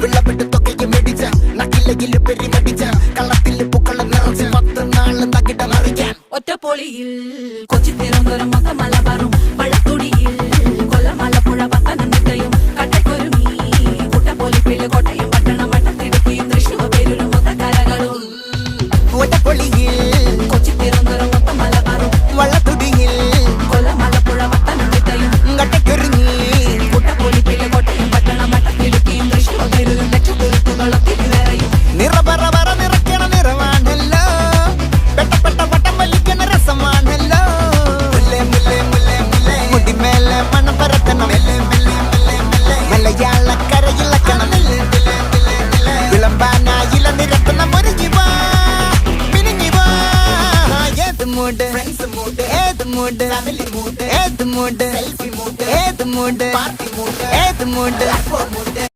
വിളവെട്ട് തൊക്കയും മേടിച്ച നക്കിലയില് പെരിമടിച്ച കള്ളത്തില് പൂക്കളം നിറച്ച് 10 നാള് തകിട മറിക്കാൻ ഒറ്റപ്പൊളിയിൽ കൊച്ചി തിരുവനന്തപുരം മൊത്തം മലബാറും വള്ളത്തുടിയിൽ കൊല്ലം ആലപ്പുഴ പത്തനംതിട്ടയും കട്ടക്കൊരുമി കുട്ടപ്പൊലിപ്പില് കോട്ടയം പട്ടണം വട്ടത്തിടുക്കിയും തൃശ്ശൂർ പേരൂരും മൊത്ത കരകളും ഒറ്റപ്പൊളിയിൽ കൊച്ചി തിരുവനന്തപുരം മൊത്തം മലബാറും വള്ളത്തുടിയിൽ കൊല്ലം ആലപ്പുഴ പത്തനംതിട്ടയും കട്ടക്കൊരുങ്ങി കുട്ടപ്പൊലിപ്പില് കോട്ടയം പട്ടണം വട്ടത്തിടുക്കിയും തൃശ്ശൂർ പേരൂരും ലക്ഷത്തുരുത്തുകളും തിരുവേറയും നിറപറ നിറയ്ക്കണ നിറവാണല്ലോ പെട്ടപ്പെട്ട വട്ടം വലിക്കണ രസമാണല്ലോ മുല്ലേ മുല്ലേ മുല്ലേ മുല്ലേ മുടിമേലെ മണം പരത്തണം മലയാളക്കരയിലക്കണം വിളമ്പാനായില നിരത്തണം ഒരുങ്ങിവാ മിനിങ്ങിവാ ഏത് മൂഡ് ഏത് മൂഡ് ഏത് മൂഡ് ഏത് മൂഡ് ഏത് മൂഡ്